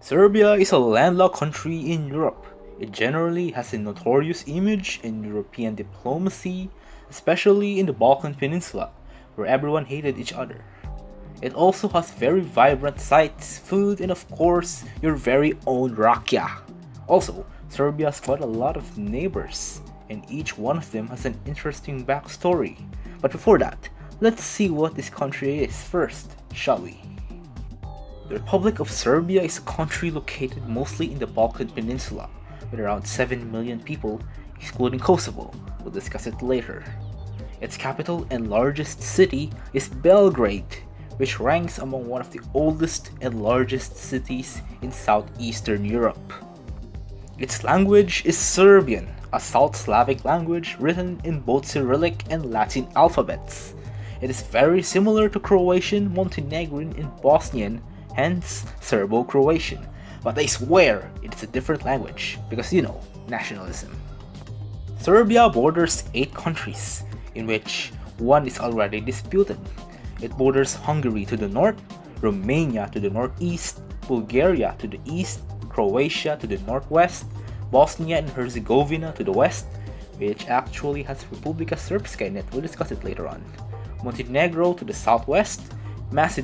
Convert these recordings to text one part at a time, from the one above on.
Serbia is a landlocked country in Europe. It generally has a notorious image in European diplomacy, especially in the Balkan Peninsula, where everyone hated each other. It also has very vibrant sights, food, and of course, your very own rakija. Also, Serbia has quite a lot of neighbors, and each one of them has an interesting backstory. But before that, let's see what this country is first, shall we? The Republic of Serbia is a country located mostly in the Balkan Peninsula, with around 7 million people, excluding Kosovo. We'll discuss it later. Its capital and largest city is Belgrade, which ranks among one of the oldest and largest cities in southeastern Europe. Its language is Serbian, a South Slavic language written in both Cyrillic and Latin alphabets. It is very similar to Croatian, Montenegrin, and Bosnian, hence Serbo-Croatian, but I swear it is a different language because nationalism. Serbia borders 8 countries, in which one is already disputed. It borders Hungary to the north, Romania to the northeast, Bulgaria to the east, Croatia to the northwest, Bosnia and Herzegovina to the west, which actually has Republika Srpska in it, we'll discuss it later on, Montenegro to the southwest, North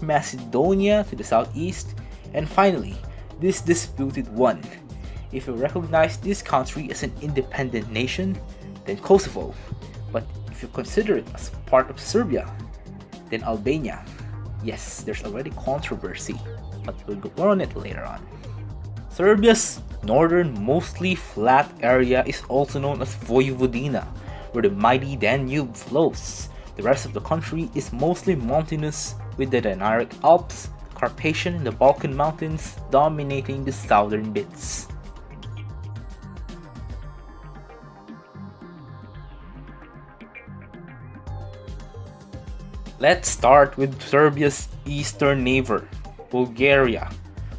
Macedonia to the southeast, and finally, this disputed one. If you recognize this country as an independent nation, then Kosovo, but if you consider it as part of Serbia, then Albania. Yes, there's already controversy, but we'll go more on it later on. Serbia's northern, mostly flat area is also known as Vojvodina, where the mighty Danube flows. The rest of the country is mostly mountainous, with the Dinaric Alps, Carpathian, and the Balkan Mountains dominating the southern bits. Let's start with Serbia's eastern neighbor, Bulgaria.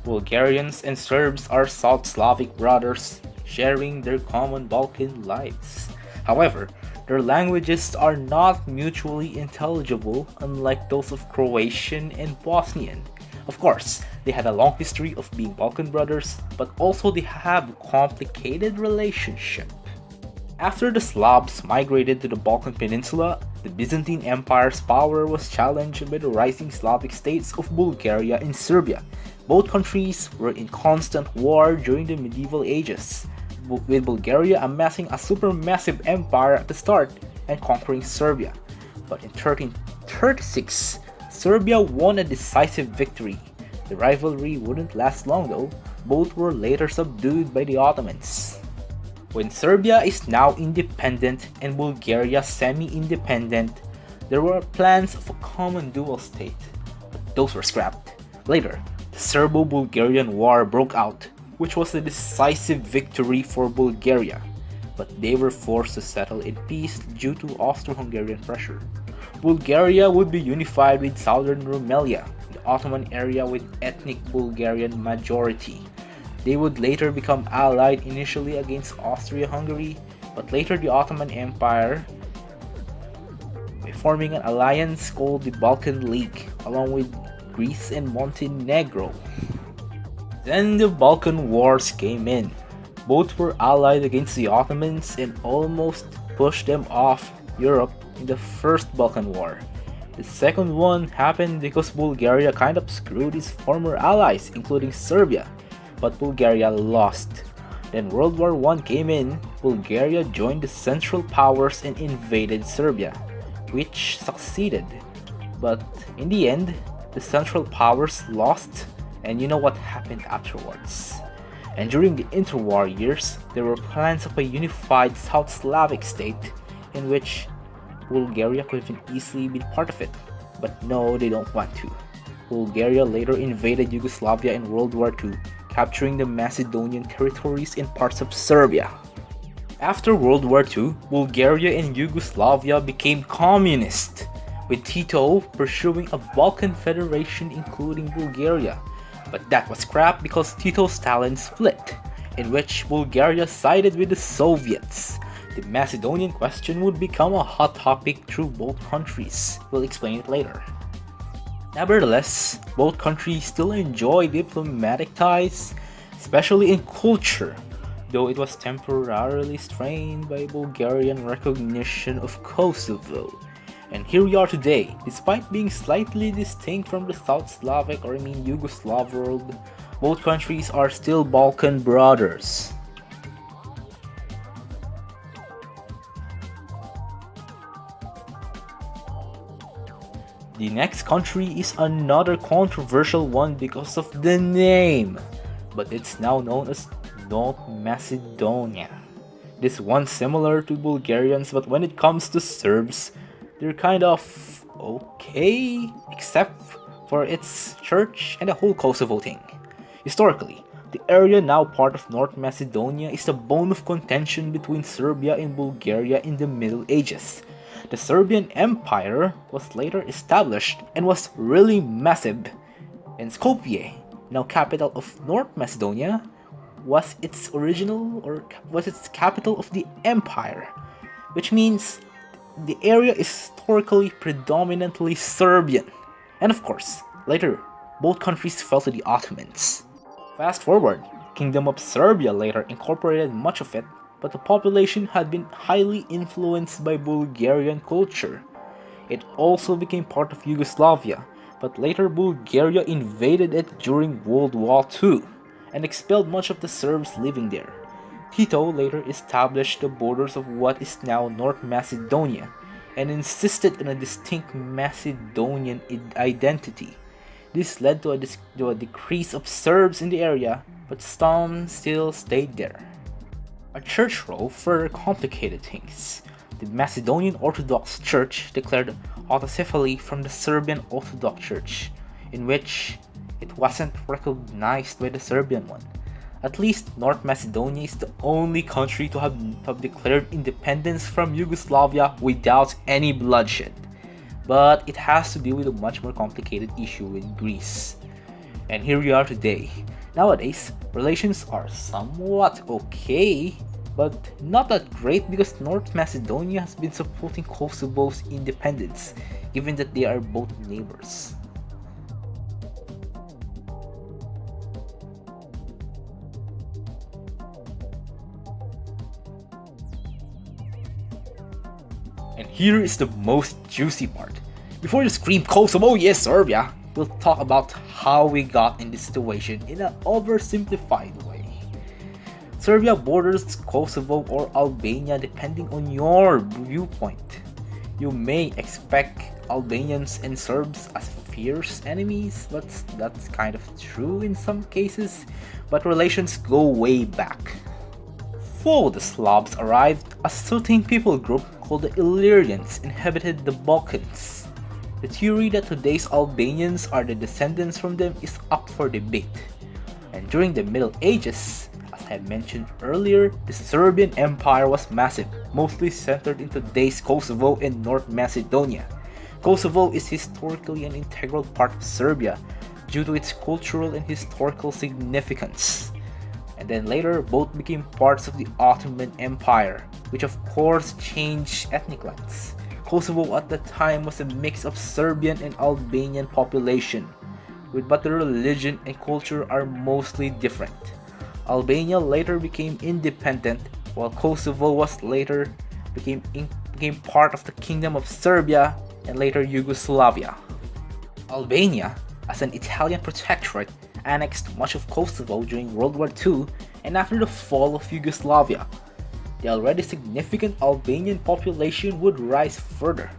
Bulgarians and Serbs are South Slavic brothers, sharing their common Balkan lives. However, their languages are not mutually intelligible, unlike those of Croatian and Bosnian. Of course, they had a long history of being Balkan brothers, but also they have a complicated relationship. After the Slavs migrated to the Balkan Peninsula, the Byzantine Empire's power was challenged by the rising Slavic states of Bulgaria and Serbia. Both countries were in constant war during the medieval ages, with Bulgaria amassing a supermassive empire at the start and conquering Serbia. But in 1336, Serbia won a decisive victory. The rivalry wouldn't last long though, both were later subdued by the Ottomans. When Serbia is now independent and Bulgaria semi-independent, there were plans of a common dual state, but those were scrapped. Later, the Serbo-Bulgarian War broke out, which was a decisive victory for Bulgaria, but they were forced to settle in peace due to Austro-Hungarian pressure. Bulgaria would be unified with southern Rumelia, the Ottoman area with ethnic Bulgarian majority. They would later become allied initially against Austria-Hungary, but later the Ottoman Empire, forming an alliance called the Balkan League, along with Greece and Montenegro. Then the Balkan Wars came in. Both were allied against the Ottomans and almost pushed them off Europe in the First Balkan War. The second one happened because Bulgaria kind of screwed its former allies, including Serbia, but Bulgaria lost. Then World War I came in, Bulgaria joined the Central Powers and invaded Serbia, which succeeded. But in the end, the Central Powers lost, and you know what happened afterwards. And during the interwar years, there were plans of a unified South Slavic state in which Bulgaria could have easily been part of it. But no, they don't want to. Bulgaria later invaded Yugoslavia in World War II, capturing the Macedonian territories and parts of Serbia. After World War II, Bulgaria and Yugoslavia became communist, with Tito pursuing a Balkan federation including Bulgaria. But that was scrapped because Tito's talent split, in which Bulgaria sided with the Soviets. The Macedonian question would become a hot topic through both countries. We'll explain it later. Nevertheless, both countries still enjoy diplomatic ties, especially in culture, though it was temporarily strained by Bulgarian recognition of Kosovo. And here we are today, despite being slightly distinct from the South Slavic Yugoslav world, both countries are still Balkan brothers. The next country is another controversial one because of the name, but it's now known as North Macedonia. This one's similar to Bulgarians, but when it comes to Serbs, they're kind of okay, except for its church and the whole Kosovo thing. Historically, the area now part of North Macedonia is the bone of contention between Serbia and Bulgaria in the Middle Ages. The Serbian Empire was later established and was really massive, and Skopje, now capital of North Macedonia, was its capital of the empire, which means the area is historically predominantly Serbian. And of course, later, both countries fell to the Ottomans. Fast forward, Kingdom of Serbia later incorporated much of it, but the population had been highly influenced by Bulgarian culture. It also became part of Yugoslavia, but later Bulgaria invaded it during World War II and expelled much of the Serbs living there. Tito later established the borders of what is now North Macedonia and insisted on a distinct Macedonian identity. This led to a decrease of Serbs in the area, but some still stayed there. A church role further complicated things. The Macedonian Orthodox Church declared autocephaly from the Serbian Orthodox Church, in which it wasn't recognized by the Serbian one. At least North Macedonia is the only country to have declared independence from Yugoslavia without any bloodshed. But it has to deal with a much more complicated issue with Greece. And here we are today. Nowadays, relations are somewhat okay, but not that great because North Macedonia has been supporting Kosovo's independence, given that they are both neighbors. And here is the most juicy part. Before you scream Kosovo, yes Serbia, we'll talk about how we got in this situation in an oversimplified way. Serbia borders Kosovo or Albania depending on your viewpoint. You may expect Albanians and Serbs as fierce enemies, but that's kind of true in some cases, but relations go way back. Before the Slavs arrived, a certain people group called the Illyrians inhabited the Balkans. The theory that today's Albanians are the descendants from them is up for debate. And during the Middle Ages, as I mentioned earlier, the Serbian Empire was massive, mostly centered in today's Kosovo and North Macedonia. Kosovo is historically an integral part of Serbia due to its cultural and historical significance. And then later, both became parts of the Ottoman Empire, which of course changed ethnic lines. Kosovo at the time was a mix of Serbian and Albanian population, but the religion and culture are mostly different. Albania later became independent, while Kosovo became part of the Kingdom of Serbia and later Yugoslavia. Albania, as an Italian protectorate, annexed much of Kosovo during World War II and after the fall of Yugoslavia. The already significant Albanian population would rise further.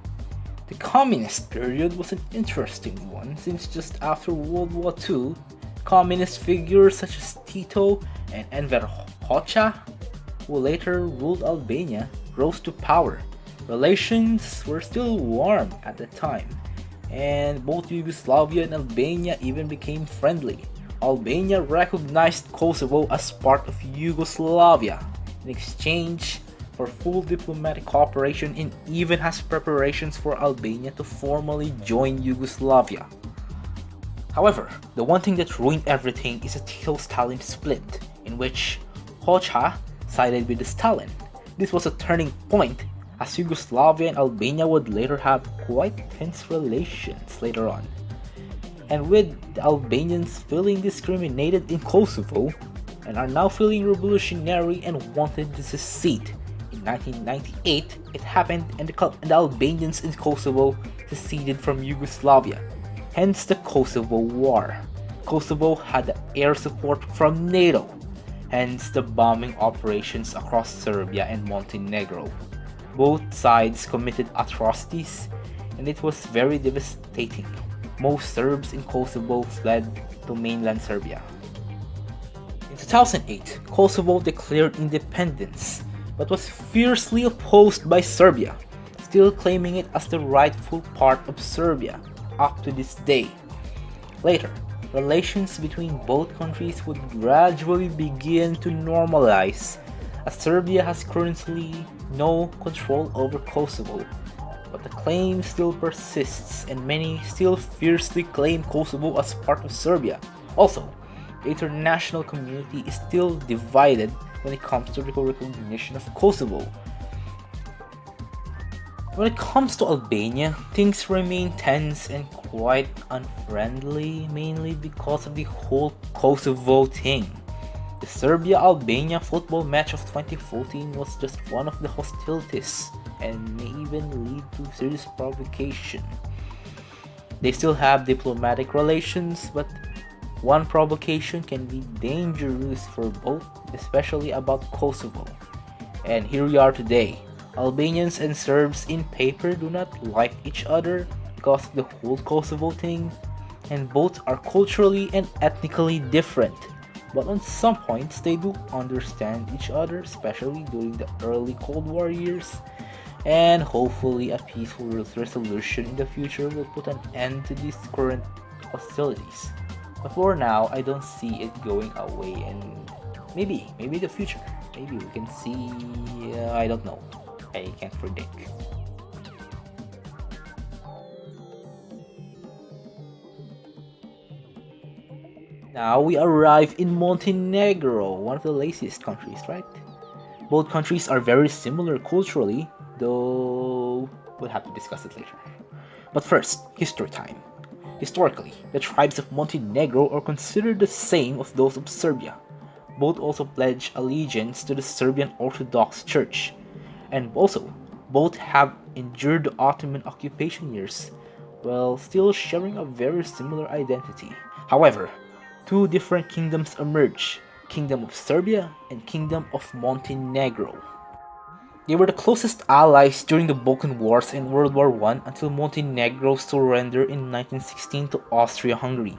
The communist period was an interesting one since just after World War II, communist figures such as Tito and Enver Hoxha, who later ruled Albania, rose to power. Relations were still warm at the time, and both Yugoslavia and Albania even became friendly. Albania recognized Kosovo as part of Yugoslavia in exchange for full diplomatic cooperation and even has preparations for Albania to formally join Yugoslavia. However, the one thing that ruined everything is a Tito-Stalin split, in which Hoxha sided with Stalin. This was a turning point, as Yugoslavia and Albania would later have quite tense relations later on. And with the Albanians feeling discriminated in Kosovo and are now feeling revolutionary and wanted to secede. In 1998, it happened and the Albanians in Kosovo seceded from Yugoslavia, hence the Kosovo War. Kosovo had air support from NATO, hence the bombing operations across Serbia and Montenegro. Both sides committed atrocities and it was very devastating. Most Serbs in Kosovo fled to mainland Serbia. In 2008, Kosovo declared independence, but was fiercely opposed by Serbia, still claiming it as the rightful part of Serbia up to this day. Later, relations between both countries would gradually begin to normalize, as Serbia has currently no control over Kosovo, but the claim still persists and many still fiercely claim Kosovo as part of Serbia. Also, the international community is still divided when it comes to recognition of Kosovo. When it comes to Albania, things remain tense and quite unfriendly, mainly because of the whole Kosovo thing. The Serbia-Albania football match of 2014 was just one of the hostilities and may even lead to serious provocation. They still have diplomatic relations, but one provocation can be dangerous for both, especially about Kosovo. And here we are today. Albanians and Serbs in paper do not like each other because of the whole Kosovo thing, and both are culturally and ethnically different. But on some points they do understand each other, especially during the early Cold War years, and hopefully a peaceful resolution in the future will put an end to these current hostilities. But for now, I don't see it going away, and maybe in the future, maybe we can see, I don't know, I can't predict. Now we arrive in Montenegro, one of the laziest countries, right? Both countries are very similar culturally, though we'll have to discuss it later. But first, history time. Historically, the tribes of Montenegro are considered the same as those of Serbia. Both also pledge allegiance to the Serbian Orthodox Church, and also both have endured the Ottoman occupation years, while still sharing a very similar identity. However, two different kingdoms emerge, Kingdom of Serbia and Kingdom of Montenegro. They were the closest allies during the Balkan Wars and World War I until Montenegro surrendered in 1916 to Austria-Hungary.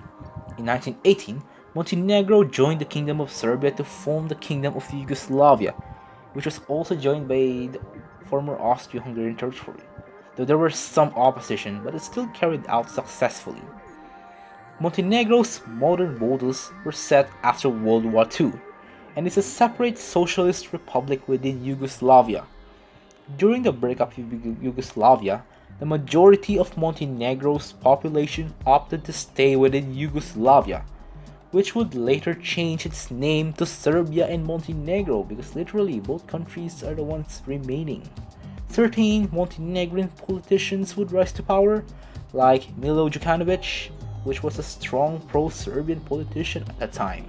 In 1918, Montenegro joined the Kingdom of Serbia to form the Kingdom of Yugoslavia, which was also joined by the former Austro-Hungarian territory, though there was some opposition, but it still carried out successfully. Montenegro's modern borders were set after World War II, and is a separate socialist republic within Yugoslavia. During the breakup of Yugoslavia, the majority of Montenegro's population opted to stay within Yugoslavia, which would later change its name to Serbia and Montenegro because literally both countries are the ones remaining. Certain Montenegrin politicians would rise to power, like Milo Đukanović, which was a strong pro-Serbian politician at the time.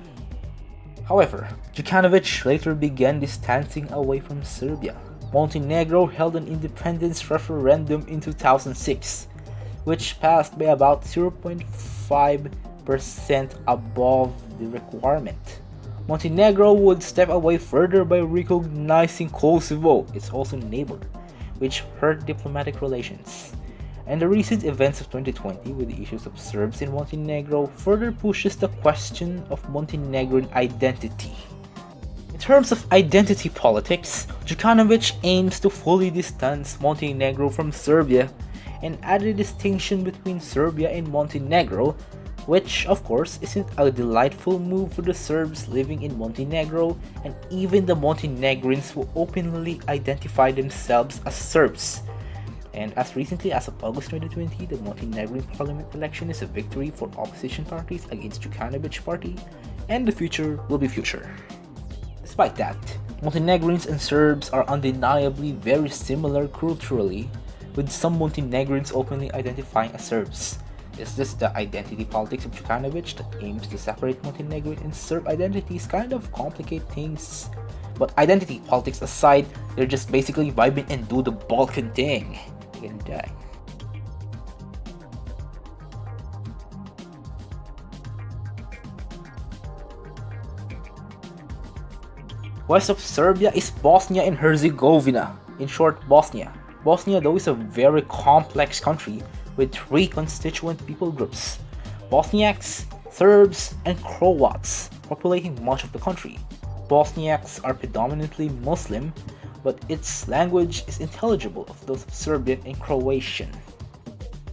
However, Đukanović later began distancing away from Serbia. Montenegro held an independence referendum in 2006, which passed by about 0.5% above the requirement. Montenegro would step away further by recognizing Kosovo, its also neighbor, which hurt diplomatic relations. And the recent events of 2020 with the issues of Serbs in Montenegro further pushes the question of Montenegrin identity. In terms of identity politics, Đukanović aims to fully distance Montenegro from Serbia and add a distinction between Serbia and Montenegro, which of course isn't a delightful move for the Serbs living in Montenegro and even the Montenegrins who openly identify themselves as Serbs. And as recently as of August 2020, the Montenegrin parliament election is a victory for opposition parties against Đukanović's party, and the future will be future. Despite that, Montenegrins and Serbs are undeniably very similar culturally, with some Montenegrins openly identifying as Serbs. Is this the identity politics of Jukanovic that aims to separate Montenegro and Serb identities? Kind of complicate things. But identity politics aside, they're just basically vibing and do the Balkan thing. Ganda. West of Serbia is Bosnia and Herzegovina, in short Bosnia. Bosnia though is a very complex country with three constituent people groups: Bosniaks, Serbs, and Croats, populating much of the country. Bosniaks are predominantly Muslim, but its language is intelligible of those of Serbian and Croatian.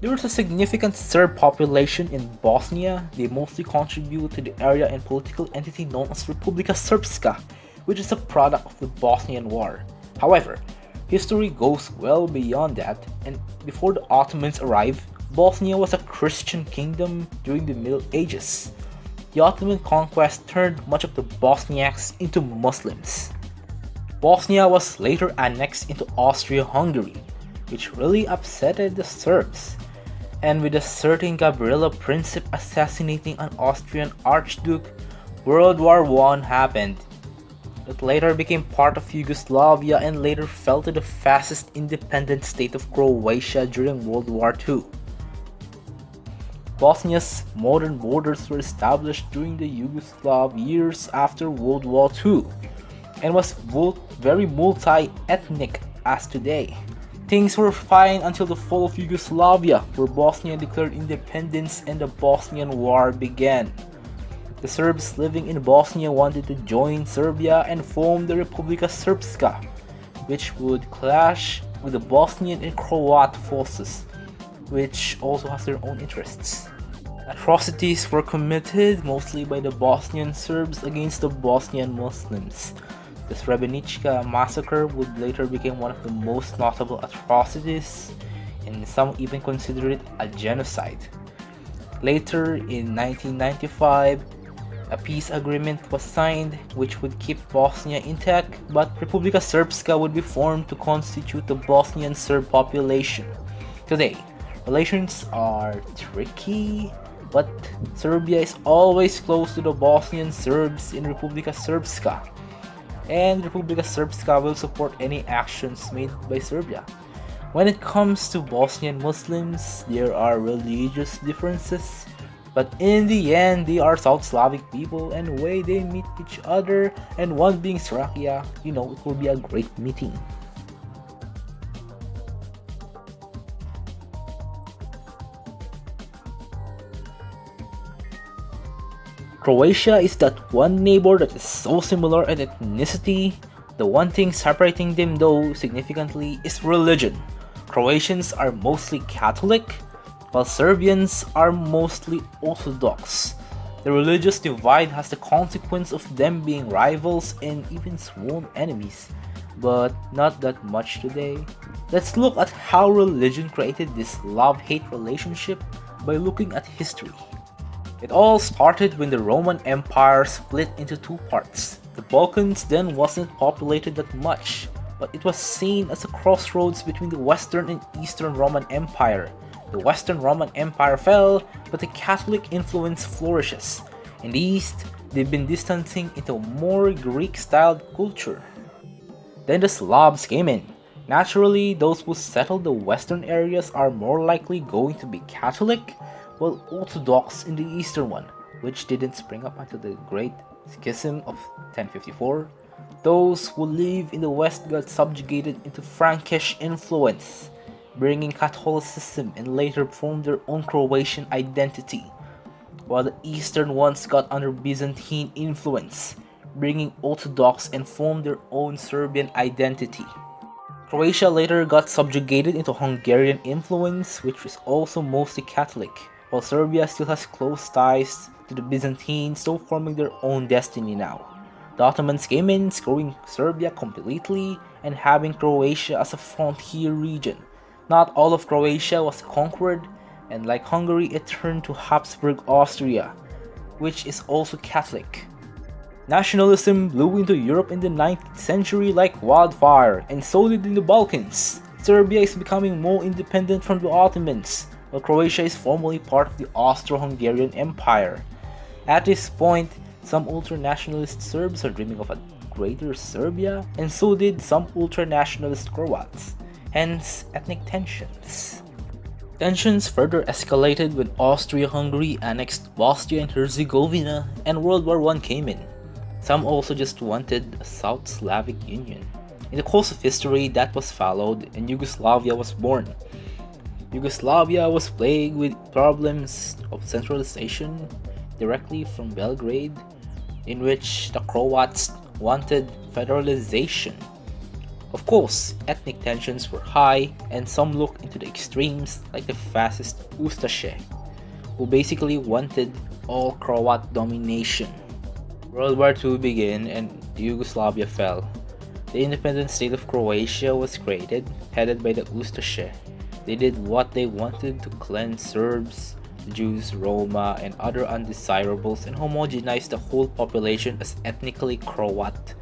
There is a significant Serb population in Bosnia. They mostly contribute to the area and political entity known as Republika Srpska, which is a product of the Bosnian War. However, history goes well beyond that, and before the Ottomans arrived, Bosnia was a Christian kingdom during the Middle Ages. The Ottoman conquest turned much of the Bosniaks into Muslims. Bosnia was later annexed into Austria-Hungary, which really upsetted the Serbs. And with a certain Gabriela Princip assassinating an Austrian archduke, World War I happened. It later became part of Yugoslavia and later fell to the fascist independent state of Croatia during World War II. Bosnia's modern borders were established during the Yugoslav years after World War II and was very multi-ethnic as today. Things were fine until the fall of Yugoslavia, where Bosnia declared independence and the Bosnian War began. The Serbs living in Bosnia wanted to join Serbia and form the Republika Srpska, which would clash with the Bosnian and Croat forces, which also has their own interests. Atrocities were committed mostly by the Bosnian Serbs against the Bosnian Muslims. The Srebrenica massacre would later become one of the most notable atrocities, and some even consider it a genocide. Later, in 1995, a peace agreement was signed which would keep Bosnia intact, but Republika Srpska would be formed to constitute the Bosnian Serb population. Today, relations are tricky, but Serbia is always close to the Bosnian Serbs in Republika Srpska, and Republika Srpska will support any actions made by Serbia. When it comes to Bosnian Muslims, there are religious differences, but in the end, they are South Slavic people, and the way they meet each other, and one being Rakija, it will be a great meeting. Croatia is that one neighbor that is so similar in ethnicity. The one thing separating them though significantly is religion. Croatians are mostly Catholic, while Serbians are mostly Orthodox. The religious divide has the consequence of them being rivals and even sworn enemies, but not that much today. Let's look at how religion created this love-hate relationship by looking at history. It all started when the Roman Empire split into two parts. The Balkans then wasn't populated that much, but it was seen as a crossroads between the Western and Eastern Roman Empire. The Western Roman Empire fell, but the Catholic influence flourishes. In the East, they've been distancing into a more Greek-styled culture. Then the Slavs came in. Naturally, those who settled the western areas are more likely going to be Catholic, while Orthodox in the eastern one, which didn't spring up until the Great Schism of 1054. Those who live in the west got subjugated into Frankish influence, bringing Catholicism, and later formed their own Croatian identity, while the eastern ones got under Byzantine influence, bringing Orthodox and formed their own Serbian identity. Croatia later got subjugated into Hungarian influence, which is also mostly Catholic, while Serbia still has close ties to the Byzantines, still forming their own destiny now. The Ottomans came in, screwing Serbia completely and having Croatia as a frontier region. Not all of Croatia was conquered, and like Hungary, it turned to Habsburg Austria, which is also Catholic. Nationalism blew into Europe in the 19th century like wildfire, and so did in the Balkans. Serbia is becoming more independent from the Ottomans, while Croatia is formally part of the Austro-Hungarian Empire. At this point, some ultra-nationalist Serbs are dreaming of a greater Serbia, and so did some ultra-nationalist Croats, hence ethnic tensions. Tensions further escalated when Austria-Hungary annexed Bosnia and Herzegovina and World War I came in. Some also just wanted a South Slavic Union. In the course of history, that was followed and Yugoslavia was born. Yugoslavia was plagued with problems of centralization directly from Belgrade, in which the Croats wanted federalization. Of course, ethnic tensions were high, and some looked into the extremes like the fascist Ustaše, who basically wanted all Croat domination. World War II began and Yugoslavia fell. The independent state of Croatia was created, headed by the Ustaše. They did what they wanted to cleanse Serbs, Jews, Roma, and other undesirables and homogenize the whole population as ethnically Croat.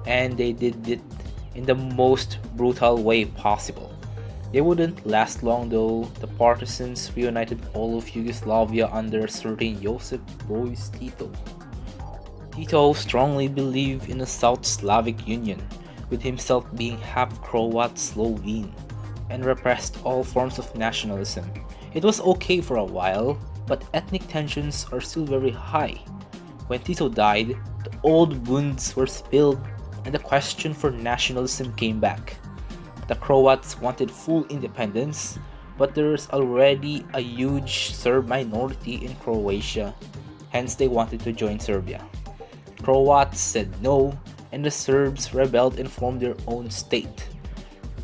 And they did it in the most brutal way possible. They wouldn't last long though. The partisans reunited all of Yugoslavia under a certain Josip Broz Tito. Tito strongly believed in a South Slavic Union, with himself being half Croat Slovene, and repressed all forms of nationalism. It was okay for a while, but ethnic tensions are still very high. When Tito died, the old wounds were spilled and the question for nationalism came back. The Croats wanted full independence, but there's already a huge Serb minority in Croatia, hence they wanted to join Serbia. Croats said no, and the Serbs rebelled and formed their own state.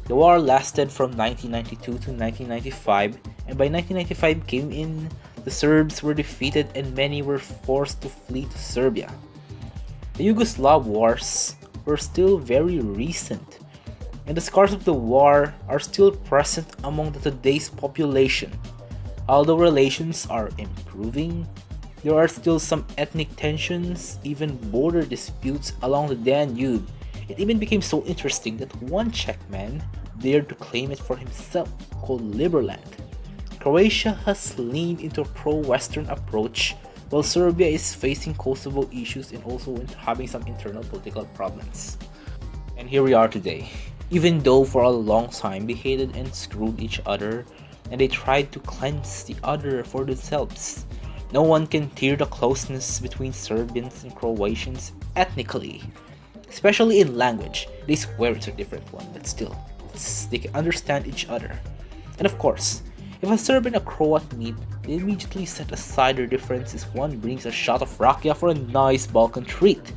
The war lasted from 1992 to 1995, and by 1995 came in, the Serbs were defeated and many were forced to flee to Serbia. The Yugoslav wars were still very recent, and the scars of the war are still present among today's population. Although relations are improving, there are still some ethnic tensions, even border disputes along the Danube. It even became so interesting that one Czech man dared to claim it for himself, called Liberland. Croatia has leaned into a pro-Western approach, while Serbia is facing Kosovo issues and also having some internal political problems. And here we are today. Even though for a long time they hated and screwed each other, and they tried to cleanse the other for themselves, no one can tear the closeness between Serbians and Croatians ethnically. Especially in language, they swear it's a different one, but still, they can understand each other. And of course, if a Serb and a Croat meet, they immediately set aside their differences. One brings a shot of rakija for a nice Balkan treat.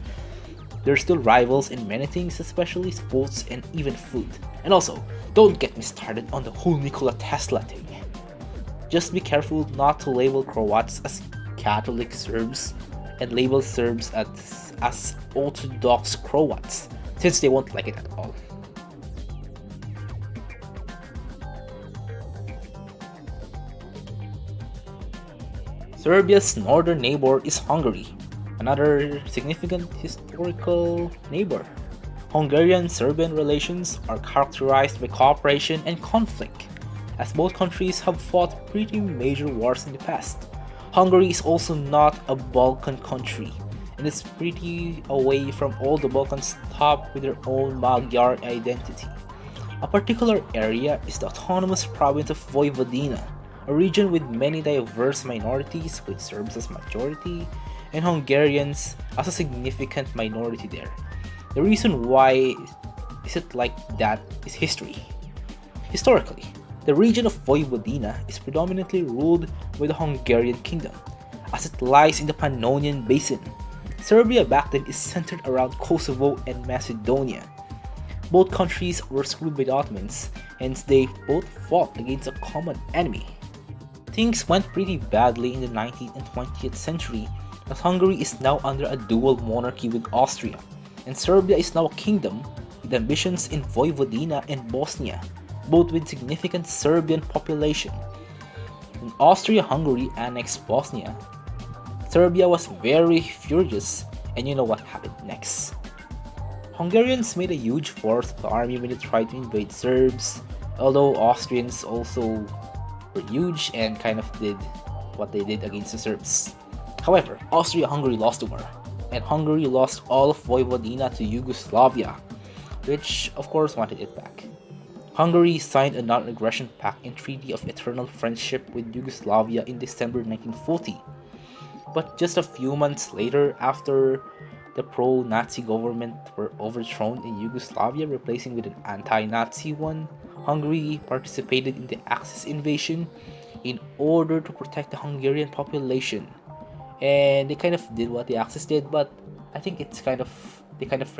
They're still rivals in many things, especially sports and even food. And also, don't get me started on the whole Nikola Tesla thing. Just be careful not to label Croats as Catholic Serbs and label Serbs as Orthodox Croats, since they won't like it at all. Serbia's northern neighbor is Hungary, another significant historical neighbor. Hungarian-Serbian relations are characterized by cooperation and conflict, as both countries have fought pretty major wars in the past. Hungary is also not a Balkan country, and is pretty away from all the Balkans top with their own Magyar identity. A particular area is the autonomous province of Vojvodina, a region with many diverse minorities, with Serbs as majority and Hungarians as a significant minority there. The reason why is it like that is history. Historically, the region of Vojvodina is predominantly ruled by the Hungarian kingdom, as it lies in the Pannonian Basin. Serbia back then is centered around Kosovo and Macedonia. Both countries were screwed by the Ottomans, hence they both fought against a common enemy. Things went pretty badly in the 19th and 20th century, as Hungary is now under a dual monarchy with Austria, and Serbia is now a kingdom with ambitions in Vojvodina and Bosnia, both with significant Serbian population. When Austria-Hungary annexed Bosnia, Serbia was very furious, and you know what happened next. Hungarians made a huge force of the army when they tried to invade Serbs, although Austrians also were huge and kind of did what they did against the Serbs. However, Austria-Hungary lost the war, and Hungary lost all of Vojvodina to Yugoslavia, which of course wanted it back. Hungary signed a non-aggression pact and Treaty of Eternal Friendship with Yugoslavia in December 1940. But just a few months later, after the pro-Nazi government were overthrown in Yugoslavia, replacing with an anti-Nazi one, Hungary participated in the Axis invasion in order to protect the Hungarian population. And they kind of did what the Axis did, but I think they kind of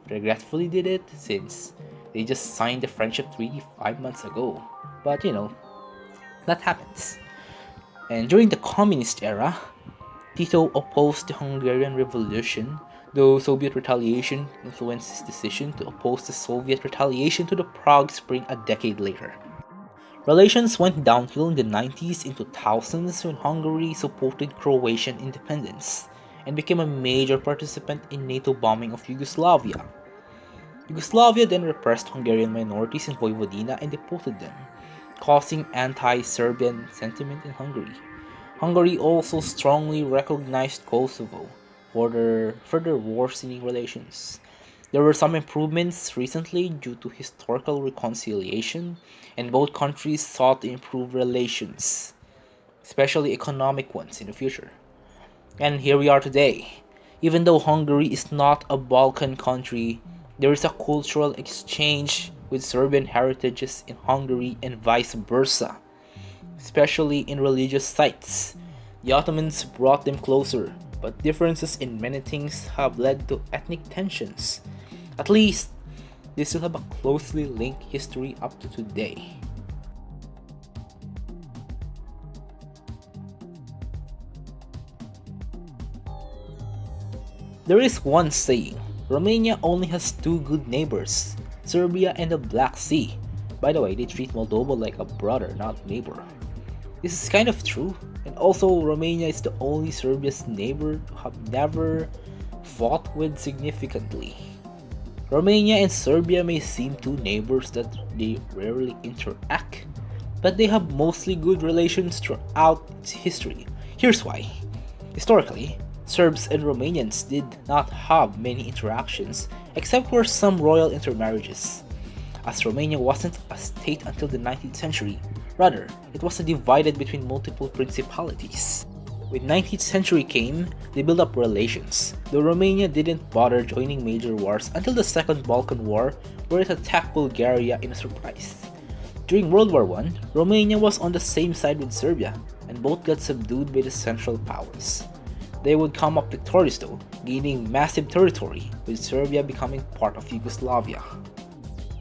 regretfully did it, since they just signed the friendship treaty 5 months ago. But that happens. And during the communist era, Tito opposed the Hungarian Revolution, though Soviet retaliation influenced his decision to oppose the Soviet retaliation to the Prague Spring a decade later. Relations went downhill in the 90s and 2000s when Hungary supported Croatian independence and became a major participant in NATO bombing of Yugoslavia. Yugoslavia then repressed Hungarian minorities in Vojvodina and deported them, causing anti-Serbian sentiment in Hungary. Hungary also strongly recognized Kosovo for their further worsening relations. There were some improvements recently due to historical reconciliation, and both countries sought to improve relations, especially economic ones, in the future. And here we are today. Even though Hungary is not a Balkan country, there is a cultural exchange with Serbian heritages in Hungary and vice versa, especially in religious sites. The Ottomans brought them closer, but differences in many things have led to ethnic tensions. At least, they still have a closely linked history up to today. There is one saying, Romania only has two good neighbors, Serbia and the Black Sea. By the way, they treat Moldova like a brother, not neighbor. This is kind of true, and also Romania is the only Serbia's neighbor to have never fought with significantly. Romania and Serbia may seem two neighbors that they rarely interact, but they have mostly good relations throughout its history. Here's why. Historically, Serbs and Romanians did not have many interactions except for some royal intermarriages, as Romania wasn't a state until the 19th century. Rather, it was divided between multiple principalities. When 19th century came, they built up relations, though Romania didn't bother joining major wars until the Second Balkan War, where it attacked Bulgaria in a surprise. During World War I, Romania was on the same side with Serbia, and both got subdued by the Central Powers. They would come up victorious though, gaining massive territory, with Serbia becoming part of Yugoslavia.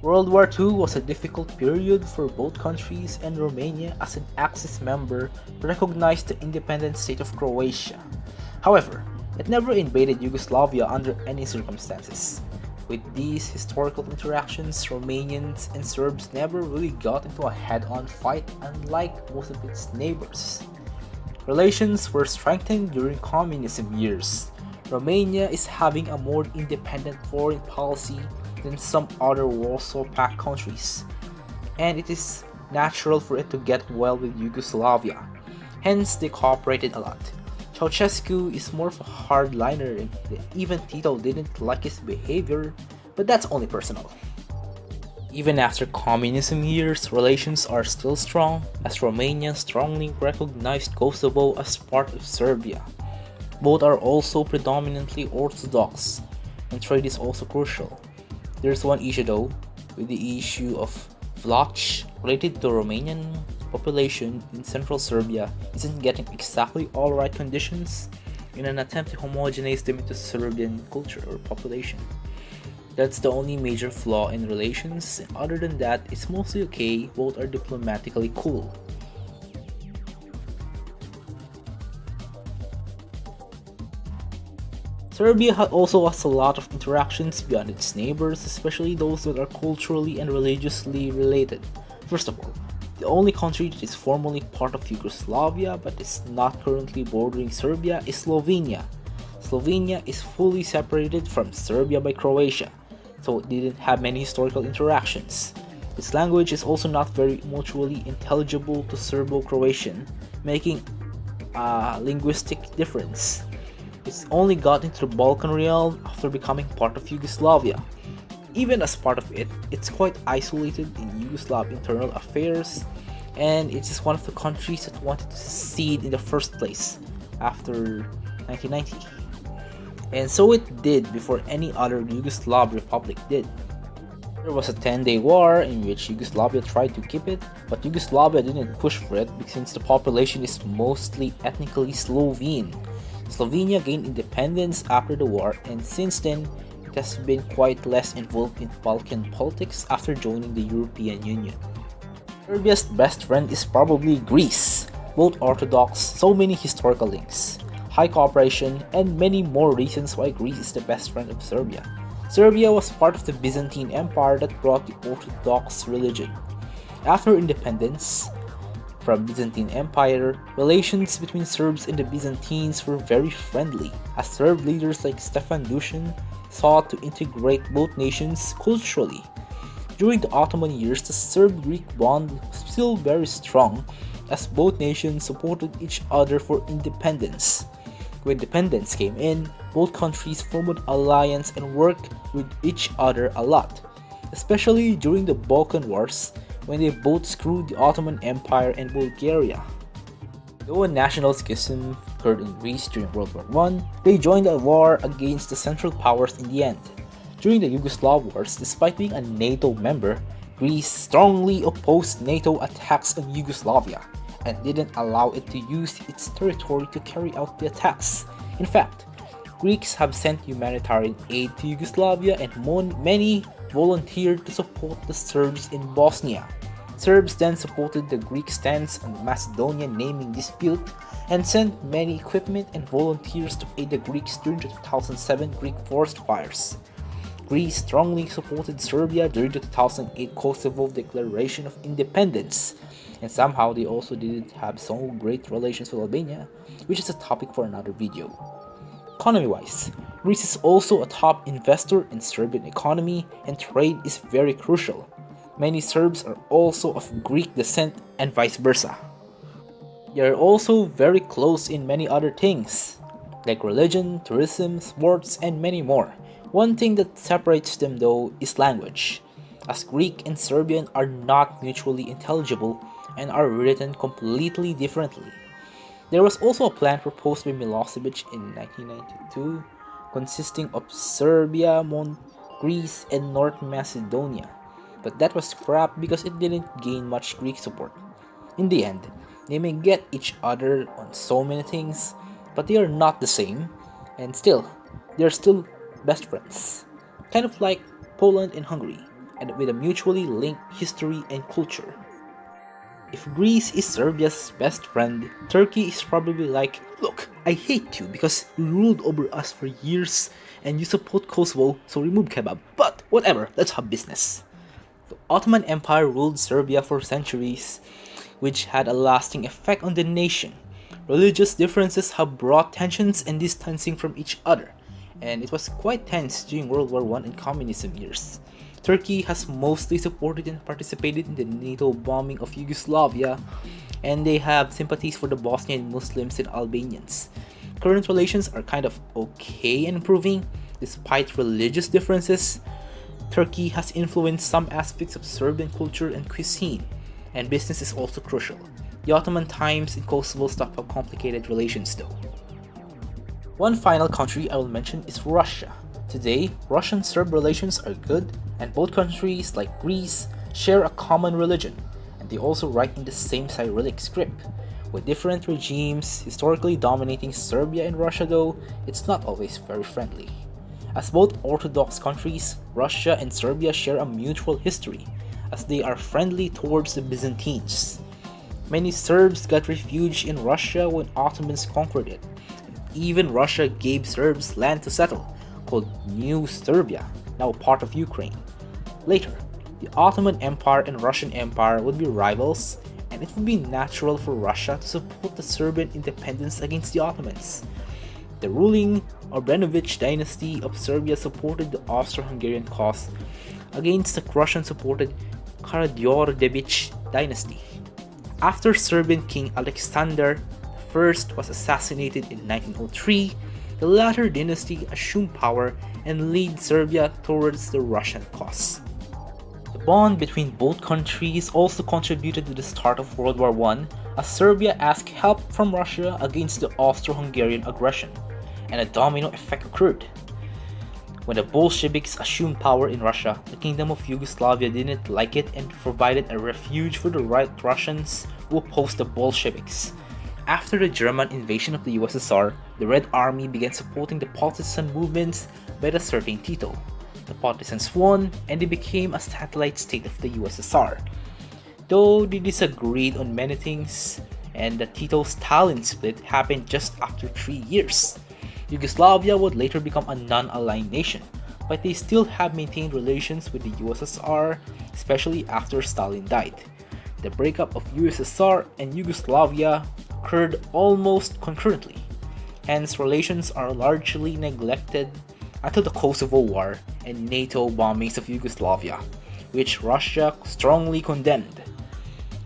World War II was a difficult period for both countries, and Romania, as an Axis member, recognized the independent state of Croatia. However, it never invaded Yugoslavia under any circumstances. With these historical interactions, Romanians and Serbs never really got into a head-on fight, unlike most of its neighbors. Relations were strengthened during communism years. Romania is having a more independent foreign policy than some other Warsaw Pact countries, and it is natural for it to get well with Yugoslavia. Hence, they cooperated a lot. Ceausescu is more of a hardliner, and even Tito didn't like his behavior, but that's only personal. Even after communism years, relations are still strong, as Romania strongly recognized Kosovo as part of Serbia. Both are also predominantly Orthodox, and trade is also crucial. There's one issue though, with the issue of Vlach related to Romanian population in central Serbia isn't getting exactly all right conditions in an attempt to homogenize them into Serbian culture or population. That's the only major flaw in relations, and other than that, it's mostly okay, both are diplomatically cool. Serbia also has a lot of interactions beyond its neighbors, especially those that are culturally and religiously related. First of all, the only country that is formally part of Yugoslavia but is not currently bordering Serbia is Slovenia. Slovenia is fully separated from Serbia by Croatia, so it didn't have many historical interactions. Its language is also not very mutually intelligible to Serbo-Croatian, making a linguistic difference. It's only got into the Balkan realm after becoming part of Yugoslavia. Even as part of it, it's quite isolated in Yugoslav internal affairs, and it is one of the countries that wanted to secede in the first place after 1990. And so it did before any other Yugoslav republic did. There was a 10-day war in which Yugoslavia tried to keep it, but Yugoslavia didn't push for it since the population is mostly ethnically Slovene. Slovenia gained independence after the war, and since then it has been quite less involved in Balkan politics after joining the European Union. Serbia's best friend is probably Greece. Both Orthodox, so many historical links, high cooperation, and many more reasons why Greece is the best friend of Serbia. Serbia was part of the Byzantine Empire that brought the Orthodox religion. After independence from Byzantine Empire, relations between Serbs and the Byzantines were very friendly, as Serb leaders like Stefan Dusan sought to integrate both nations culturally. During the Ottoman years, the Serb-Greek bond was still very strong, as both nations supported each other for independence. When independence came in, both countries formed an alliance and worked with each other a lot, especially during the Balkan Wars, when they both screwed the Ottoman Empire and Bulgaria. Though a national schism occurred in Greece during World War I, they joined the war against the Central Powers in the end. During the Yugoslav Wars, despite being a NATO member, Greece strongly opposed NATO attacks on Yugoslavia and didn't allow it to use its territory to carry out the attacks. In fact, Greeks have sent humanitarian aid to Yugoslavia, and many volunteered to support the Serbs in Bosnia. Serbs then supported the Greek stance on the Macedonian naming dispute and sent many equipment and volunteers to aid the Greeks during the 2007 Greek forest fires. Greece strongly supported Serbia during the 2008 Kosovo Declaration of Independence, and somehow they also didn't have so great relations with Albania, which is a topic for another video. Economy-wise, Greece is also a top investor in Serbian economy, and trade is very crucial. Many Serbs are also of Greek descent and vice versa. They are also very close in many other things, like religion, tourism, sports, and many more. One thing that separates them though is language, as Greek and Serbian are not mutually intelligible and are written completely differently. There was also a plan proposed by Milosevic in 1992, consisting of Serbia, Greece, and North Macedonia, but that was scrapped because it didn't gain much Greek support. In the end, they may get each other on so many things, but they are not the same, and still, they are still best friends, kind of like Poland and Hungary, and with a mutually linked history and culture. If Greece is Serbia's best friend, Turkey is probably like, look, I hate you because you ruled over us for years and you support Kosovo, so remove kebab, but whatever, let's have business. The Ottoman Empire ruled Serbia for centuries, which had a lasting effect on the nation. Religious differences have brought tensions and distancing from each other, and it was quite tense during World War I and communism years. Turkey has mostly supported and participated in the NATO bombing of Yugoslavia, and they have sympathies for the Bosnian Muslims and Albanians. Current relations are kind of okay and improving, despite religious differences. Turkey has influenced some aspects of Serbian culture and cuisine, and business is also crucial. The Ottoman times in Kosovo stuff have complicated relations though. One final country I will mention is Russia. Today, Russian-Serb relations are good, and both countries, like Greece, share a common religion, and they also write in the same Cyrillic script. With different regimes historically dominating Serbia and Russia though, it's not always very friendly. As both Orthodox countries, Russia and Serbia share a mutual history, as they are friendly towards the Byzantines. Many Serbs got refuge in Russia when Ottomans conquered it. Even Russia gave Serbs land to settle, called New Serbia, now part of Ukraine. Later, the Ottoman Empire and Russian Empire would be rivals, and it would be natural for Russia to support the Serbian independence against the Ottomans. The ruling Obrenović dynasty of Serbia supported the Austro-Hungarian cause against the Russian-supported Karađorđević dynasty. After Serbian King Alexander I was assassinated in 1903, the latter dynasty assumed power and led Serbia towards the Russian cause. The bond between both countries also contributed to the start of World War I, as Serbia asked help from Russia against the Austro-Hungarian aggression, and a domino effect occurred. When the Bolsheviks assumed power in Russia, the Kingdom of Yugoslavia didn't like it and provided a refuge for the White Russians who opposed the Bolsheviks. After the German invasion of the USSR, the Red Army began supporting the partisan movements by the certain Tito. The partisans won, and they became a satellite state of the USSR. Though they disagreed on many things, and the Tito-Stalin split happened just after 3 years. Yugoslavia would later become a non-aligned nation, but they still have maintained relations with the USSR, especially after Stalin died. The breakup of USSR and Yugoslavia occurred almost concurrently, hence relations are largely neglected until the Kosovo War and NATO bombings of Yugoslavia, which Russia strongly condemned.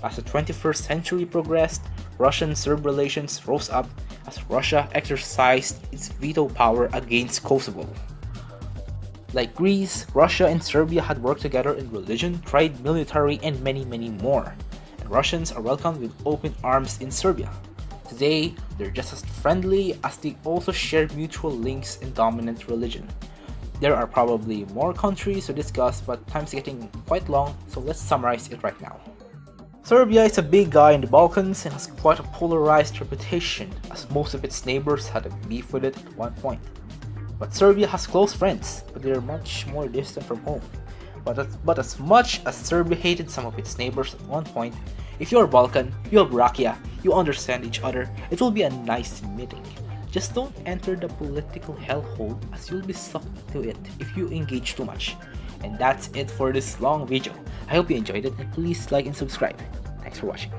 As the 21st century progressed, Russian-Serb relations rose up as Russia exercised its veto power against Kosovo. Like Greece, Russia and Serbia had worked together in religion, trade, military, and many more, and Russians are welcomed with open arms in Serbia. Today, they're just as friendly as they also share mutual links in dominant religion. There are probably more countries to discuss, but time's getting quite long, so let's summarize it right now. Serbia is a big guy in the Balkans and has quite a polarized reputation, as most of its neighbors had a beef with it at one point. But Serbia has close friends, but they are much more distant from home. But as much as Serbia hated some of its neighbors at one point, if you're Balkan, you have rakija, you understand each other, it will be a nice meeting. Just don't enter the political hellhole, as you'll be sucked into it if you engage too much. And that's it for this long video. I hope you enjoyed it, and please like and subscribe. Thanks for watching.